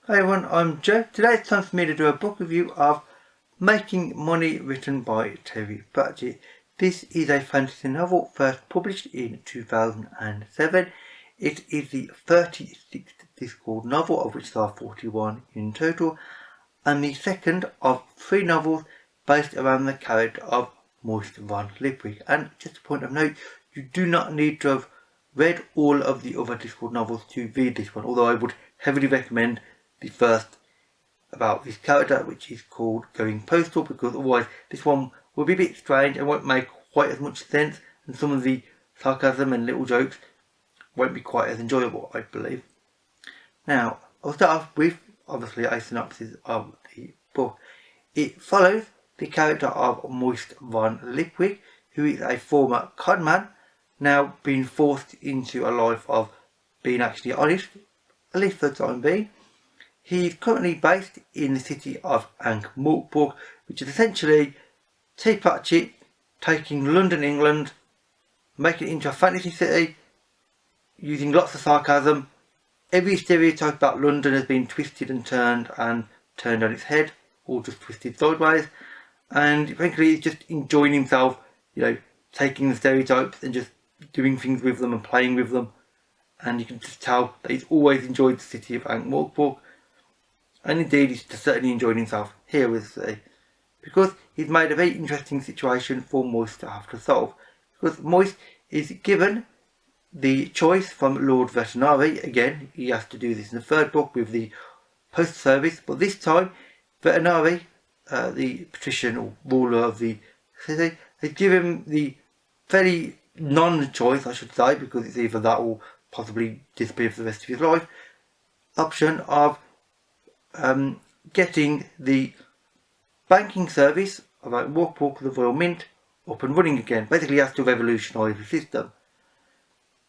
Hi everyone, I'm Joe. Today it's time for me to do a book review of Making Money, written by Terry Pratchett. This is a fantasy novel first published in 2007. It is the 36th Discord novel, of which there are 41 in total, and the second of 3 novels based around the character of Moist von Lipwick. And just a point of note, you do not need to have read all of the other Discord novels to read this one, although I would heavily recommend the first about this character, which is called Going Postal, because otherwise this one will be a bit strange and won't make quite as much sense, and some of the sarcasm and little jokes won't be quite as enjoyable, I believe. Now, I'll start off with, obviously, a synopsis of the book. It follows the character of Moist von Lipwick, who is a former conman, now being forced into a life of being actually honest, at least for the time being. He's currently based in the city of Ankh-Morpork, which is essentially T. Pratchett taking London, England, making it into a fantasy city, using lots of sarcasm. Every stereotype about London has been twisted and turned on its head, or just twisted sideways. And frankly, he's just enjoying himself, taking the stereotypes and just doing things with them and playing with them. And you can just tell that he's always enjoyed the city of Ankh-Morpork. And indeed, he's certainly enjoying himself here, because he's made a very interesting situation for Moist to have to solve. Because Moist is given the choice from Lord Vetinari. Again, he has to do this in the third book with the post service, but this time Vetinari, the patrician or ruler of the city, has given him the very non-choice, I should say, because it's either that or possibly disappear for the rest of his life, option of getting the banking service of Ankh-Morpork, the Royal Mint, up and running again. Basically, he has to revolutionise the system.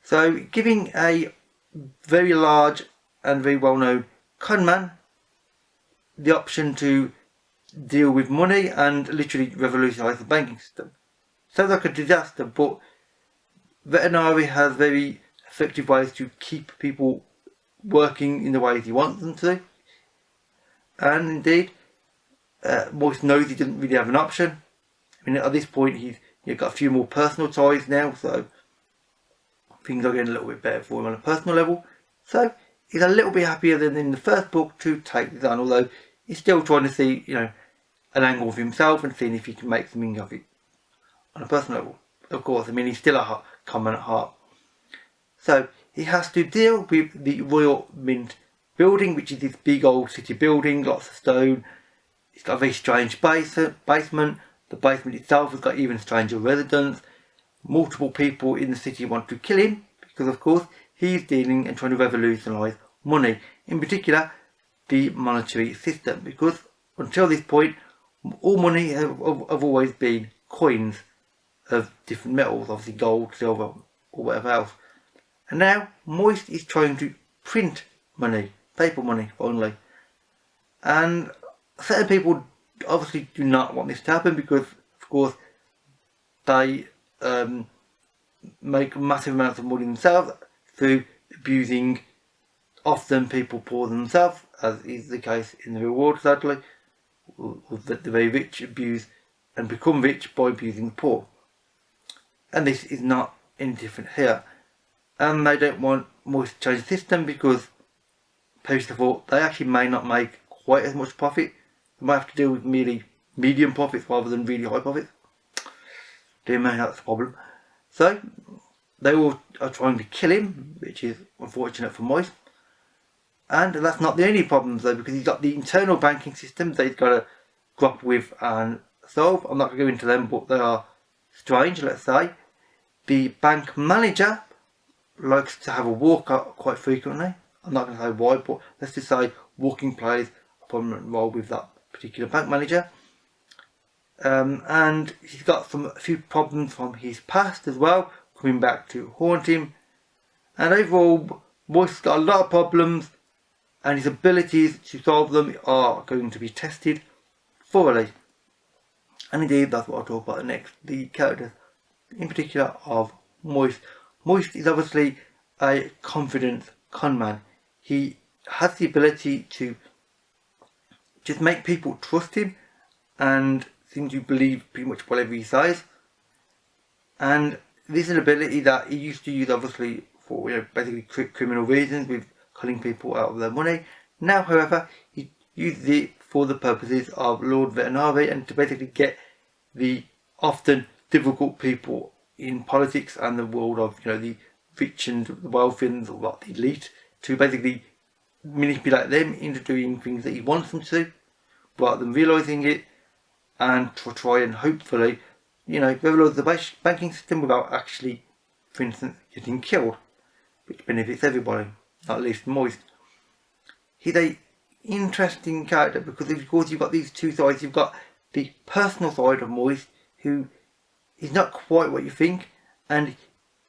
So, giving a very large and very well-known conman the option to deal with money and literally revolutionise the banking system. Sounds like a disaster, but Vetinari has very effective ways to keep people working in the ways he wants them to. And indeed, Moist knows he doesn't really have an option. I mean, at this point, he's got a few more personal ties now, so things are getting a little bit better for him on a personal level. So he's a little bit happier than in the first book to take this on, although he's still trying to see, an angle of himself and seeing if he can make something of it on a personal level. Of course, I mean, he's still a common at heart. So he has to deal with the Royal Mint building, which is this big old city building, lots of stone. It's got a very strange basement. The basement itself has got even stranger residents. Multiple people in the city want to kill him because, of course, he's dealing and trying to revolutionise money, in particular the monetary system, because until this point all money have always been coins of different metals, obviously gold, silver or whatever else. And now Moist is trying to print money, paper money only. And certain people obviously do not want this to happen because, of course, they make massive amounts of money themselves through abusing often people poor themselves, as is the case in the real world, sadly. The very rich abuse and become rich by abusing the poor. And this is not any different here. And they don't want Moist to change the system because, first of all, they actually may not make quite as much profit. They might have to deal with merely medium profits rather than really high profits. Dear man, that's a problem. So, they all are trying to kill him, which is unfortunate for Moist. And that's not the only problems though, because he's got the internal banking system that he's got to grapple with and solve. I'm not going to go into them, but they are strange, let's say. The bank manager likes to have a walkout quite frequently. I'm not going to say why, but let's just say walking plays a prominent role with that particular bank manager. And he's got a few problems from his past as well, coming back to haunt him. And overall, Moist's got a lot of problems, and his abilities to solve them are going to be tested thoroughly. And indeed, that's what I'll talk about next. The characters, in particular, of Moist. Moist is obviously a confident conman. He has the ability to just make people trust him and seem to believe pretty much whatever he says. And this is an ability that he used to use obviously for basically criminal reasons, with culling people out of their money. Now, however, he uses it for the purposes of Lord Veterinary and to basically get the often difficult people in politics and the world of the rich and the wealthy and the elite to basically manipulate them into doing things that he wants them to, rather than realising it, and to try and hopefully revolutionize the banking system without actually, for instance, getting killed, which benefits everybody, not least Moist. He's a interesting character because of course you've got these two sides. You've got the personal side of Moist, who is not quite what you think, and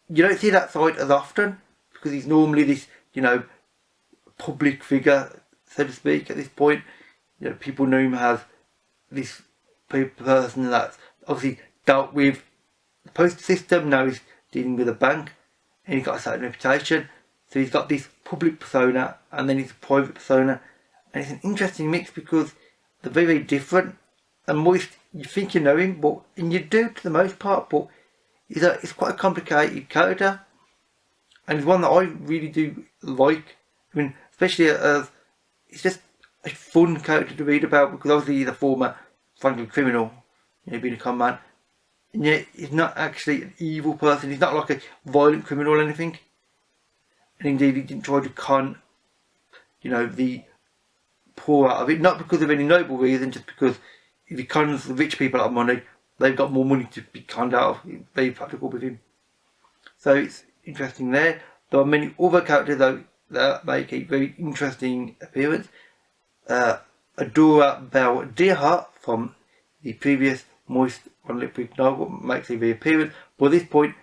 you don't see that side as often because he's normally this public figure, so to speak. At this point, people know him as this person that's obviously dealt with the postal system. Now he's dealing with a bank, and he's got a certain reputation. So he's got this public persona, and then he's a private persona, and it's an interesting mix because they're very, very different. And Moist, you think you know him, and you do to the most part, but he's quite a complicated character, and he's one that I really do like. I mean, especially as it's just a fun character to read about because obviously he's a former frankly criminal, being a con man, and yet he's not actually an evil person. He's not like a violent criminal or anything, and indeed he didn't try to con the poor out of it, not because of any noble reason, just because if he cons the rich people out of money, they've got more money to be conned out of. It's very practical with him, so it's interesting there. There are many other characters though that make a very interesting appearance. Adora Bell Deerheart from the previous Moist One Lip Week novel makes a reappearance, but at this point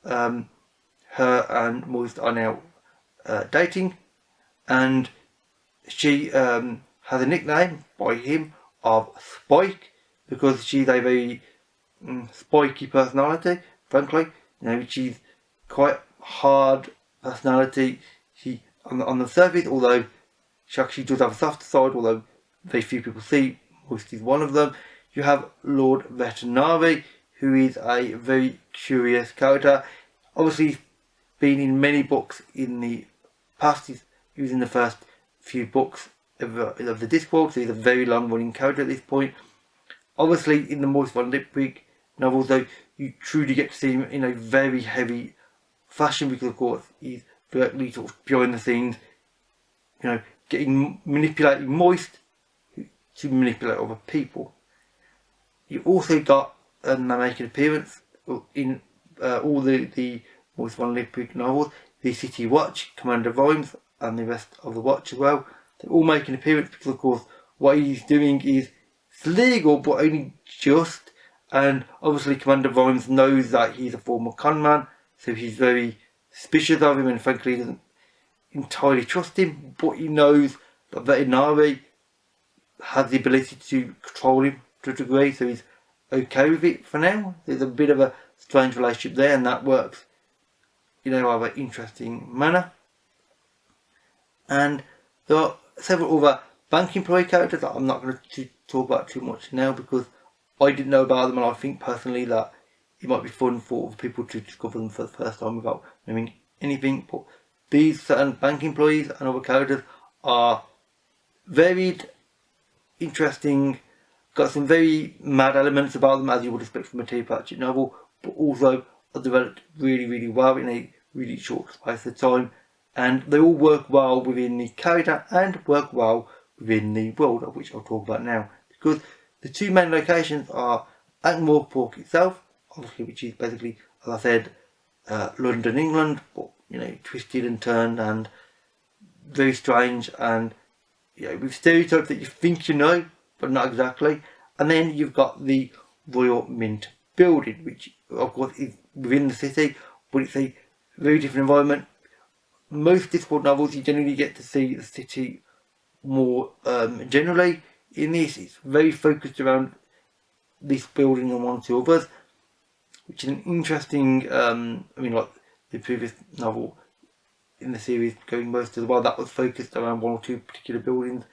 her and Moist are now dating, and she has a nickname by him of Spike because she's a very spiky personality, frankly. She's quite hard personality. She on the surface, although she actually does have a softer side, although very few people see. Moist is one of them. You have Lord Veterinary, who is a very curious character. Obviously, he's been in many books in the past. He was in the first few books of the Discworld, so he's a very long-running character at this point. Obviously, in the Moist One Lip Week novels, though, you truly get to see him in a very heavy fashion because, of course, he's directly sort of behind the scenes, manipulating Moist to manipulate other people. You also got they make an appearance in all the Moist One Lip Week novels. The City Watch, Commander Vimes, and the rest of the Watch as well. They all make an appearance because, of course, what he's doing is legal, but only just. And obviously, Commander Vimes knows that he's a former con man, so he's very suspicious of him and frankly doesn't entirely trust him. But he knows that Veterinary has the ability to control him to a degree, so he's okay with it for now. There's a bit of a strange relationship there, and that works in a rather interesting manner. And there are several other bank employee characters that I'm not going to talk about too much now because I didn't know about them, and I think personally that it might be fun for people to discover them for the first time without knowing anything. But these certain bank employees and other characters are varied, interesting, got some very mad elements about them as you would expect from a T. Pratchett novel, but also are developed really, really well in a really short space of time, and they all work well within the character and work well within the world, of which I'll talk about now, because the two main locations are Ankh-Morpork itself, obviously, which is basically, as I said, London, England, but twisted and turned and very strange, and with stereotypes that you think you know, but not exactly. And then you've got the Royal Mint building, which of course is within the city, but it's a very different environment. Most Discworld novels you generally get to see the city more generally. In this, it's very focused around this building and one or two others, which is an interesting, like the previous novel, in the series going most as well, that was focused around one or two particular buildings.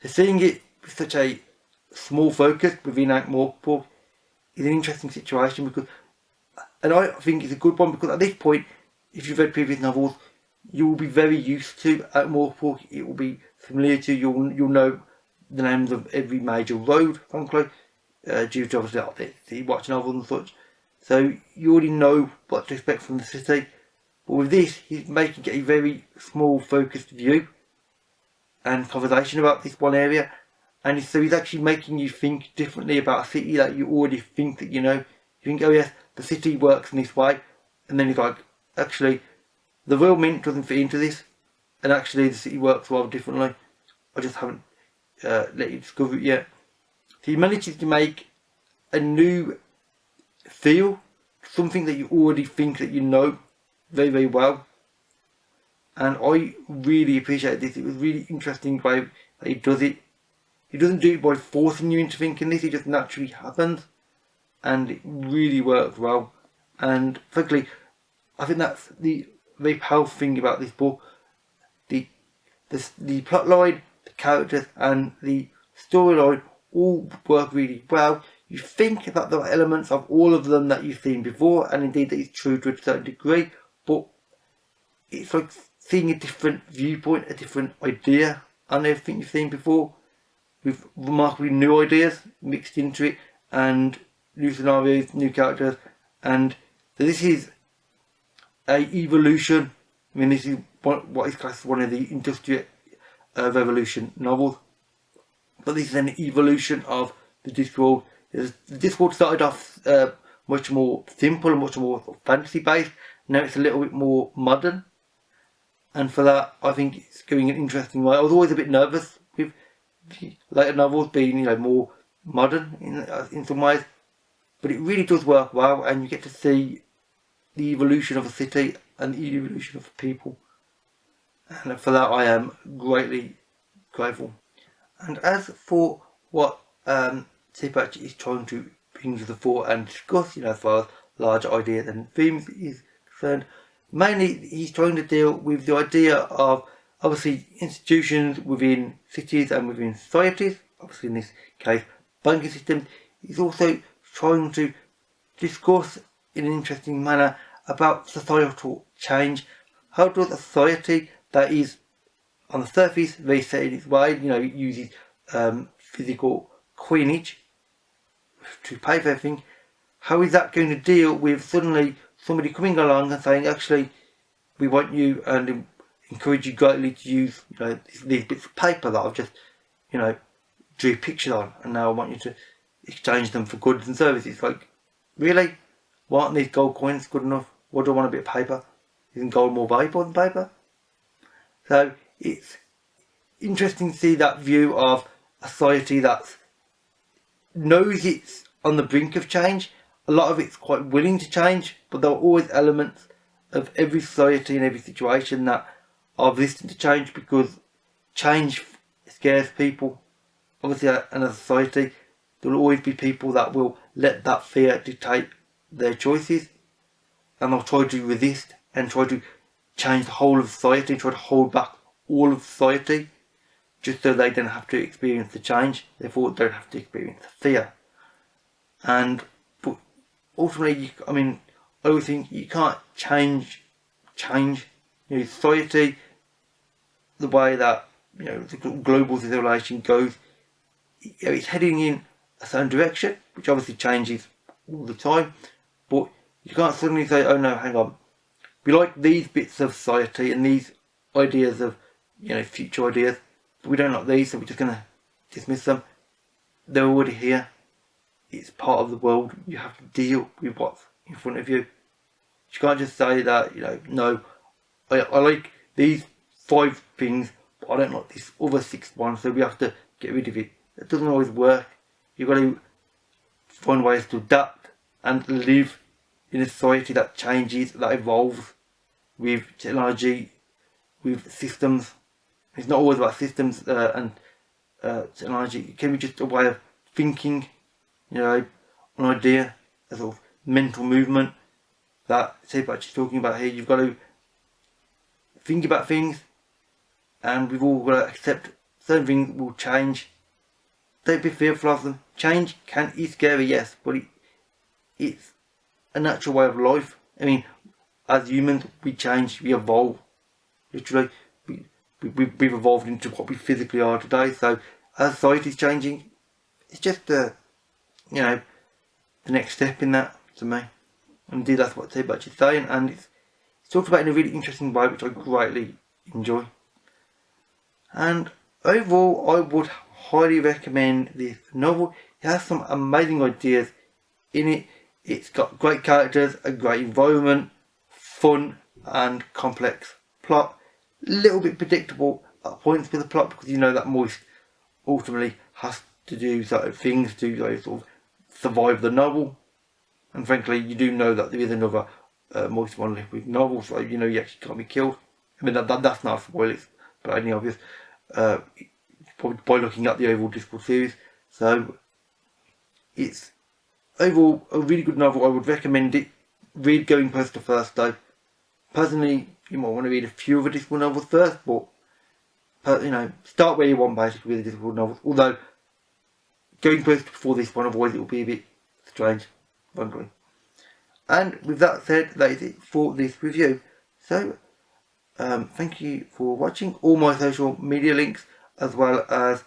So seeing it with such a small focus within Ankh-Morpork is an interesting situation, because, and I think it's a good one, because at this point, if you've read previous novels, you will be very used to Ankh-Morpork. It will be familiar to you. You'll know the names of every major road, frankly, due to obviously like the watch novels and such. So you already know what to expect from the city. But with this, he's making it a very small, focused view and conversation about this one area. And so he's actually making you think differently about a city that you already think that you know. You think, oh yes, the city works in this way. And then he's like, actually, the real mint doesn't fit into this. And actually the city works rather differently. I just haven't let you discover it yet. So he manages to make a new feel, something that you already think that you know very, very well. And I really appreciate this. It was really interesting way that he does it. He doesn't do it by forcing you into thinking this, it just naturally happens. And it really works well. And frankly, I think that's the very powerful thing about this book. The plot line, the characters and the storyline all work really well. You think that there are elements of all of them that you've seen before, and indeed that is true to a certain degree, but it's like seeing a different viewpoint, a different idea on everything you've seen before, with remarkably new ideas mixed into it, and new scenarios, new characters. And so this is a evolution. I mean, this is what is classed as one of the Industrial Revolution novels, but this is an evolution of the Discworld. The Discworld started off much more simple and much more sort of fantasy based. Now it's a little bit more modern, and for that I think it's going an interesting way. I was always a bit nervous with the later novels being, you know, more modern in some ways, but it really does work well, and you get to see the evolution of a city and the evolution of people, and for that I am greatly grateful. And as for what Pratchett is trying to bring to the fore and discuss, you know, as far as larger ideas and themes is concerned, mainly he's trying to deal with the idea of obviously institutions within cities and within societies, obviously in this case banking systems. He's also trying to discuss in an interesting manner about societal change. How does a society that is on the surface very set in its way, you know, it uses physical coinage to pay for everything, how is that going to deal with suddenly somebody coming along and saying, actually, we want you and encourage you greatly to use, you know, these bits of paper that I've just, you know, drew pictures on, and now I want you to exchange them for goods and services. Like, really? Why aren't these gold coins good enough? What do I want a bit of paper? Isn't gold more valuable than paper? So it's interesting to see that view of a society that knows it's on the brink of change. A lot of it's quite willing to change, but there are always elements of every society and every situation that are resistant to change, because change scares people. Obviously, in a society, there will always be people that will let that fear dictate their choices, and they'll try to resist and try to change the whole of society, try to hold back all of society, just so they don't have to experience the change, therefore don't have to experience the fear. And but ultimately, I mean, I always think you can't change. You know, society, the way that, you know, the global civilization goes, you know, it's heading in a certain direction, which obviously changes all the time. But you can't suddenly say, oh no, hang on, we like these bits of society and these ideas of, you know, future ideas, but we don't like these, so we're just going to dismiss them. They're already here. It's part of the world. You have to deal with what's in front of you. You can't just say that, you know, no, I like these 5 things, but I don't like this other 6th one, so we have to get rid of it. It doesn't always work. You've got to find ways to adapt and live in a society that changes, that evolves with technology, with systems. It's not always about systems and technology. It can be just a way of thinking, you know, an idea, a sort of mental movement that Pratchett is talking about here. You've got to think about things, and we've all got to accept certain things will change. Don't be fearful of them. Change is scary, yes, but it's a natural way of life. I mean, as humans, we change, we evolve. Literally, we've evolved into what we physically are today. So, as society's changing, it's just the next step in that to me. And indeed, that's what Pratchett's saying, and it's talked about in a really interesting way, which I greatly enjoy. And overall, I would highly recommend this novel. It has some amazing ideas in it. It's got great characters, a great environment, fun and complex plot. A little bit predictable at points with the plot, because you know that Moist ultimately has to do certain things to sort of survive the novel. And frankly, you do know that there is another Moist Monolith with novel, so you know he actually can't be killed. I mean, that's not a spoiler, but only obvious probably by looking at the overall Discord series. So it's overall a really good novel. I would recommend it. Read Going Poster first though. Personally, you might want to read a few of the Discord novels first, but start where you want basically with the Discord novels. Although Going Poster before this one, otherwise it will be a bit strange, frankly. And with that said, that is it for this review. So thank you for watching. All my social media links, as well as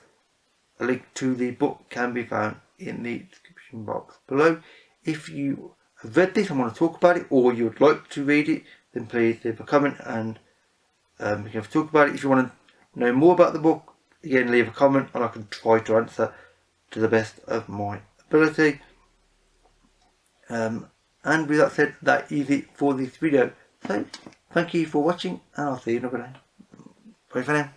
a link to the book, can be found in the description box below. If you have read this and want to talk about it, or you would like to read it, then please leave a comment and we can have a talk about it. If you want to know more about the book, again leave a comment and I can try to answer to the best of my ability. And with that said, that is it for this video. So thank you for watching, and I'll see you another day. Bye for now.